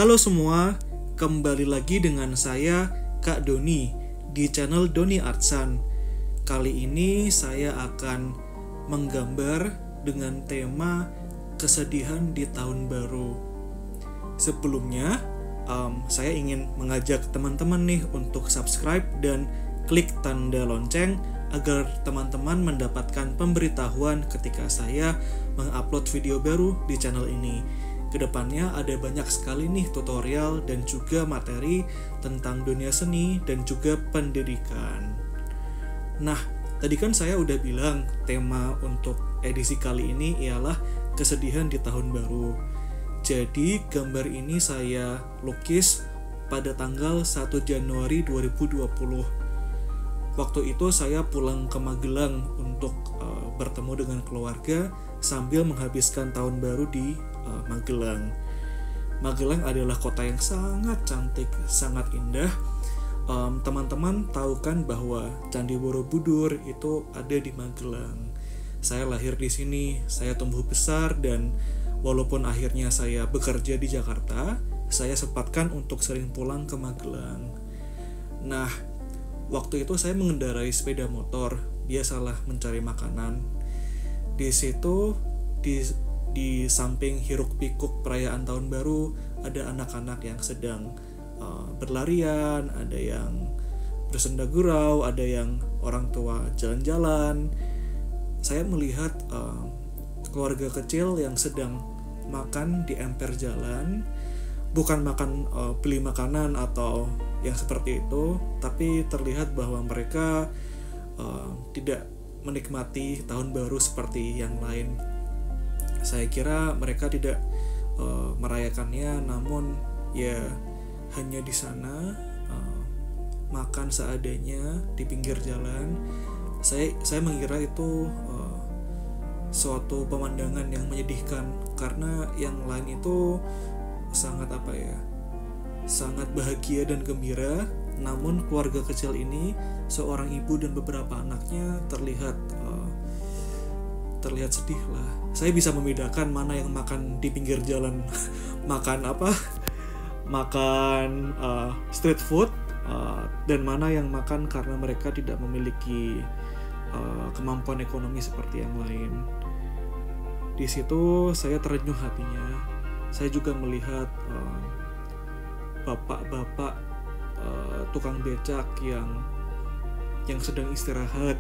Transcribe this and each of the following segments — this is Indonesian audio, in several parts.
Halo semua, kembali lagi dengan saya Kak Doni di channel Doni Artsan. Kali ini saya akan menggambar dengan tema kesedihan di tahun baru. Sebelumnya, saya ingin mengajak teman-teman nih untuk subscribe dan klik tanda lonceng agar teman-teman mendapatkan pemberitahuan ketika saya mengupload video baru di channel ini. Kedepannya ada banyak sekali nih tutorial dan juga materi tentang dunia seni dan juga pendidikan. Nah, tadi kan saya udah bilang tema untuk edisi kali ini ialah kesedihan di tahun baru. Jadi gambar ini saya lukis pada tanggal 1 Januari 2020. Waktu itu saya pulang ke Magelang untuk bertemu dengan keluarga sambil menghabiskan tahun baru di Magelang. Magelang adalah kota yang sangat cantik, sangat indah. Teman-teman tahu kan bahwa Candi Borobudur itu ada di Magelang. Saya lahir di sini, saya tumbuh besar, dan walaupun akhirnya saya bekerja di Jakarta, saya sempatkan untuk sering pulang ke Magelang. Nah, waktu itu saya mengendarai sepeda motor, biasalah mencari makanan. Di situ, di samping hiruk-pikuk perayaan tahun baru, ada anak-anak yang sedang berlarian, ada yang bersenda gurau, ada yang orang tua jalan-jalan. Saya melihat keluarga kecil yang sedang makan di emper jalan, bukan makan beli makanan atau yang seperti itu, tapi terlihat bahwa mereka tidak menikmati tahun baru seperti yang lain. Saya kira mereka tidak merayakannya, namun ya hanya di sana makan seadanya di pinggir jalan. Saya mengira itu suatu pemandangan yang menyedihkan, karena yang lain itu sangat sangat bahagia dan gembira. Namun keluarga kecil ini, seorang ibu dan beberapa anaknya terlihat sedih lah. Saya bisa membedakan mana yang makan di pinggir jalan makan street food, dan mana yang makan karena mereka tidak memiliki kemampuan ekonomi seperti yang lain. Di situ saya terenyuh hatinya. Saya juga melihat bapak-bapak tukang becak yang sedang istirahat.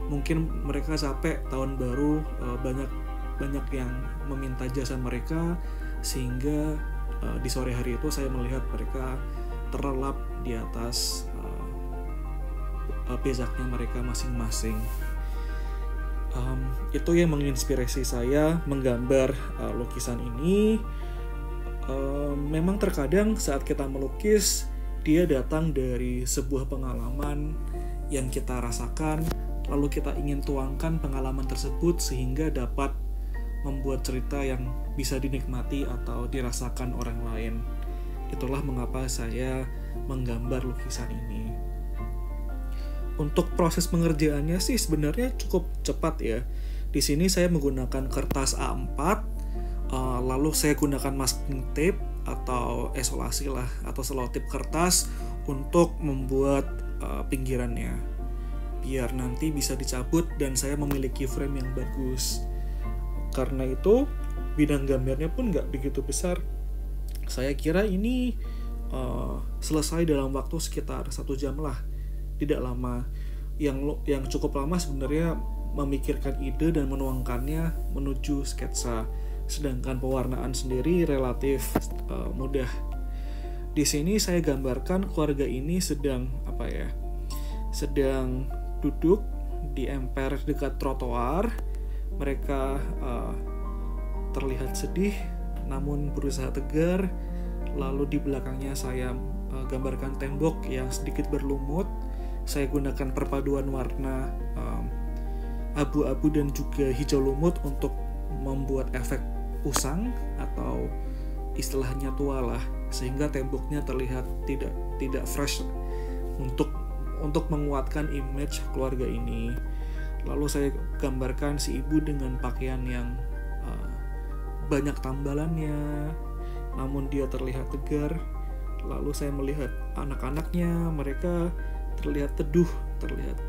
Mungkin mereka capek tahun baru, banyak yang meminta jasa mereka, sehingga di sore hari itu saya melihat mereka terlelap di atas becaknya mereka masing-masing. Itu yang menginspirasi saya menggambar lukisan ini. Memang terkadang saat kita melukis, dia datang dari sebuah pengalaman yang kita rasakan, lalu kita ingin tuangkan pengalaman tersebut sehingga dapat membuat cerita yang bisa dinikmati atau dirasakan orang lain. Itulah mengapa saya menggambar lukisan ini. Untuk proses pengerjaannya sih sebenarnya cukup cepat ya. Di sini saya menggunakan kertas A4, lalu saya gunakan masking tape atau isolasi lah, atau selotip kertas untuk membuat pinggirannya, biar nanti bisa dicabut dan saya memiliki frame yang bagus. Karena itu bidang gambarnya pun nggak begitu besar. Saya kira ini selesai dalam waktu sekitar 1 jam lah, tidak lama. Yang cukup lama sebenarnya memikirkan ide dan menuangkannya menuju sketsa. Sedangkan pewarnaan sendiri relatif mudah. Di sini saya gambarkan keluarga ini sedang duduk di emper dekat trotoar. Mereka terlihat sedih namun berusaha tegar. Lalu di belakangnya saya gambarkan tembok yang sedikit berlumut. Saya gunakan perpaduan warna abu-abu dan juga hijau lumut untuk membuat efek usang atau istilahnya tua lah, sehingga temboknya terlihat tidak fresh untuk menguatkan image keluarga ini. Lalu saya gambarkan si ibu dengan pakaian yang banyak tambalannya, namun dia terlihat tegar. Lalu saya melihat anak-anaknya, mereka terlihat teduh, terlihat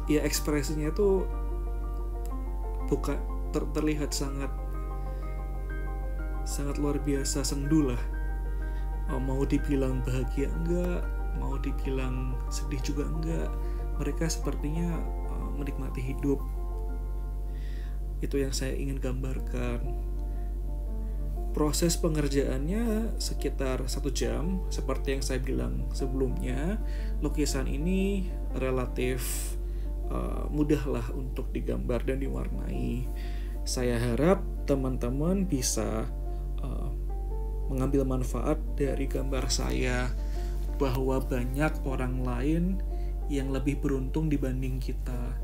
ya ekspresinya itu bukan terlihat sangat luar biasa, sendu lah. Mau dibilang bahagia enggak, mau dibilang sedih juga enggak, mereka sepertinya menikmati hidup. Itu yang saya ingin gambarkan. Proses pengerjaannya sekitar 1 jam. Seperti yang saya bilang sebelumnya, lukisan ini relatif mudah lah untuk digambar dan diwarnai. Saya harap teman-teman bisa mengambil manfaat dari gambar saya, bahwa banyak orang lain yang lebih beruntung dibanding kita,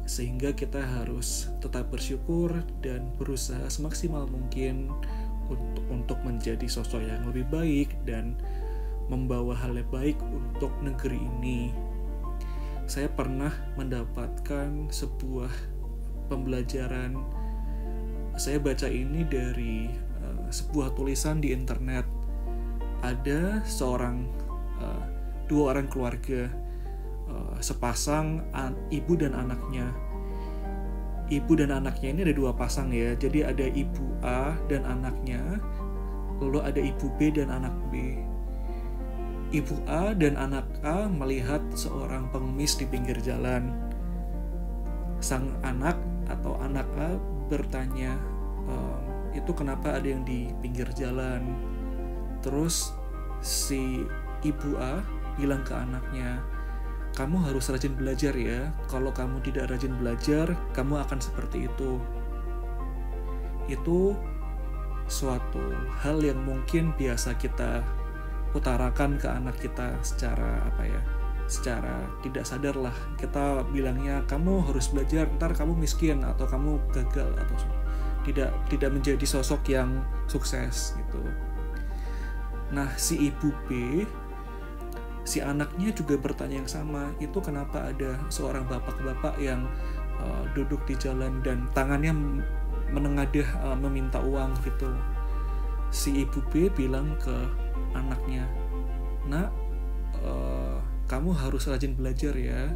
sehingga kita harus tetap bersyukur dan berusaha semaksimal mungkin untuk menjadi sosok yang lebih baik dan membawa hal yang baik untuk negeri ini. Saya pernah mendapatkan sebuah pembelajaran. Saya baca ini dari sebuah tulisan di internet. Ada dua orang keluarga, sepasang ibu dan anaknya. Ibu dan anaknya ini ada 2 pasang ya. Jadi ada ibu A dan anaknya, lalu ada ibu B dan anak B. Ibu A dan anak A melihat seorang pengemis di pinggir jalan. Sang anak atau anak A bertanya, itu kenapa ada yang di pinggir jalan? Terus si ibu A bilang ke anaknya, kamu harus rajin belajar ya. Kalau kamu tidak rajin belajar, kamu akan seperti itu. Itu suatu hal yang mungkin biasa kita utarakan ke anak kita secara secara tidak sadar lah. Kita bilangnya, kamu harus belajar, ntar kamu miskin atau kamu gagal atau tidak menjadi sosok yang sukses gitu. Nah, si ibu B, si anaknya juga bertanya yang sama, itu kenapa ada seorang bapak-bapak yang duduk di jalan dan tangannya menengadah meminta uang gitu. Si ibu B bilang ke anaknya, nak, kamu harus rajin belajar ya.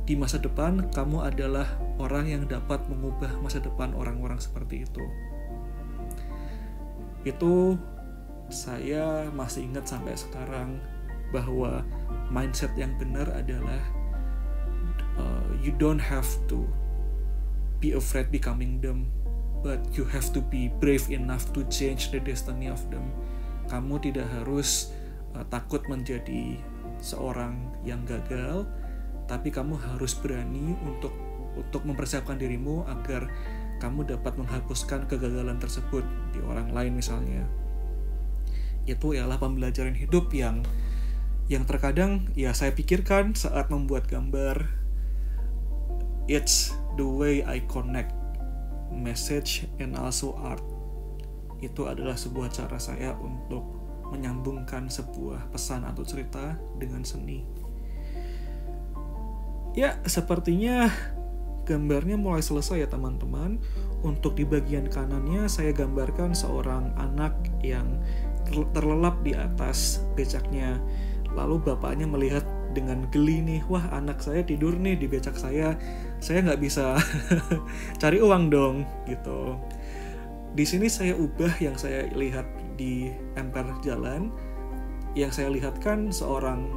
Di masa depan kamu adalah orang yang dapat mengubah masa depan orang-orang seperti itu. Itu saya masih ingat sampai sekarang, bahwa mindset yang benar adalah you don't have to be afraid becoming them, but you have to be brave enough to change the destiny of them. Kamu tidak harus takut menjadi seorang yang gagal, tapi kamu harus berani untuk mempersiapkan dirimu agar kamu dapat menghapuskan kegagalan tersebut di orang lain misalnya. Itu ialah pembelajaran hidup yang terkadang ya saya pikirkan saat membuat gambar. It's the way I connect message and also art. Itu adalah sebuah cara saya untuk menyambungkan sebuah pesan atau cerita dengan seni. Ya, sepertinya gambarnya mulai selesai ya teman-teman. Untuk di bagian kanannya saya gambarkan seorang anak yang terlelap di atas becaknya. Lalu bapaknya melihat dengan geli nih, wah anak saya tidur nih di becak saya nggak bisa cari uang dong gitu. Di sini saya ubah yang saya lihat di emper jalan, yang saya lihat kan seorang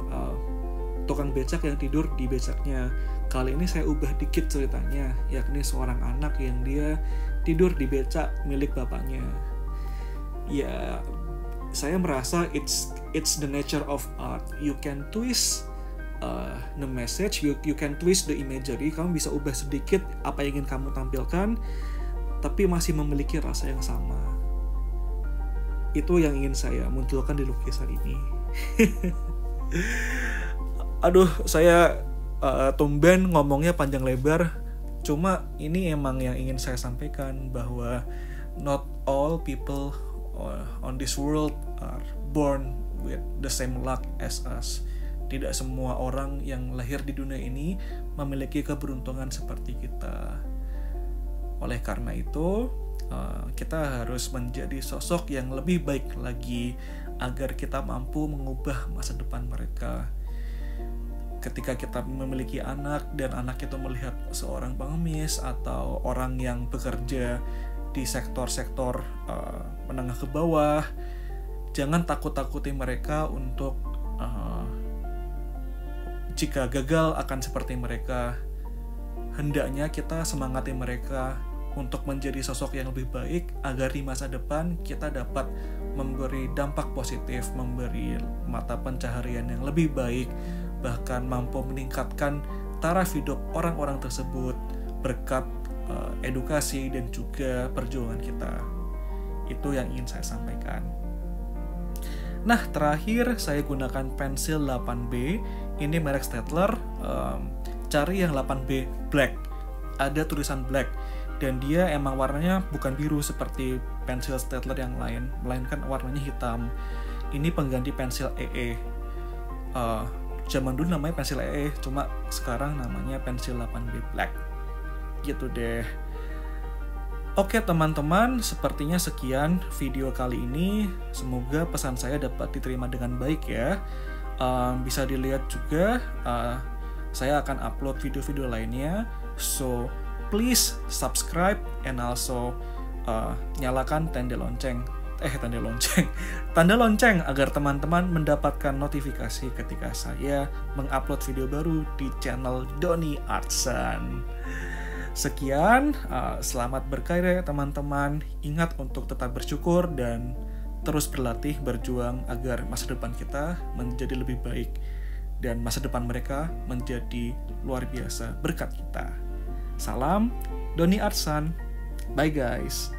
tukang becak yang tidur di becaknya. Kali ini saya ubah dikit ceritanya, yakni seorang anak yang dia tidur di becak milik bapaknya. Ya, saya merasa it's the nature of art. You can twist the message, you can twist the imagery. Kamu bisa ubah sedikit apa yang ingin kamu tampilkan, tapi masih memiliki rasa yang sama. Itu yang ingin saya munculkan di lukisan ini. Aduh, saya tumben ngomongnya panjang lebar. Cuma ini emang yang ingin saya sampaikan, bahwa not all people on this world are born with the same luck as us. Tidak semua orang yang lahir di dunia ini memiliki keberuntungan seperti kita. Oleh karena itu, Kita harus menjadi sosok yang lebih baik lagi agar kita mampu mengubah masa depan mereka. Ketika kita memiliki anak dan anak itu melihat seorang pengemis atau orang yang bekerja di sektor-sektor menengah ke bawah, jangan takut-takuti mereka untuk jika gagal akan seperti mereka. Hendaknya kita semangati mereka untuk menjadi sosok yang lebih baik agar di masa depan kita dapat memberi dampak positif, memberi mata pencaharian yang lebih baik, bahkan mampu meningkatkan taraf hidup orang-orang tersebut berkat edukasi dan juga perjuangan kita. Itu yang ingin saya sampaikan. Nah, terakhir saya gunakan pensil 8B. Ini merek Staedtler. Cari yang 8B black. Ada tulisan black. Dan dia emang warnanya bukan biru seperti pensil Staedtler yang lain, melainkan warnanya hitam. Ini pengganti pensil EE. Zaman dulu namanya pensil EE, cuma sekarang namanya pensil 8B black. Gitu deh. Oke teman-teman, sepertinya sekian video kali ini. Semoga pesan saya dapat diterima dengan baik ya. Bisa dilihat juga, saya akan upload video-video lainnya. So, please subscribe and also nyalakan tanda lonceng agar teman-teman mendapatkan notifikasi ketika saya mengupload video baru di channel Doni Artsan. Sekian, selamat berkarya teman-teman. Ingat untuk tetap bersyukur dan terus berlatih berjuang agar masa depan kita menjadi lebih baik dan masa depan mereka menjadi luar biasa berkat kita. Salam Doni Artsan. Bye guys.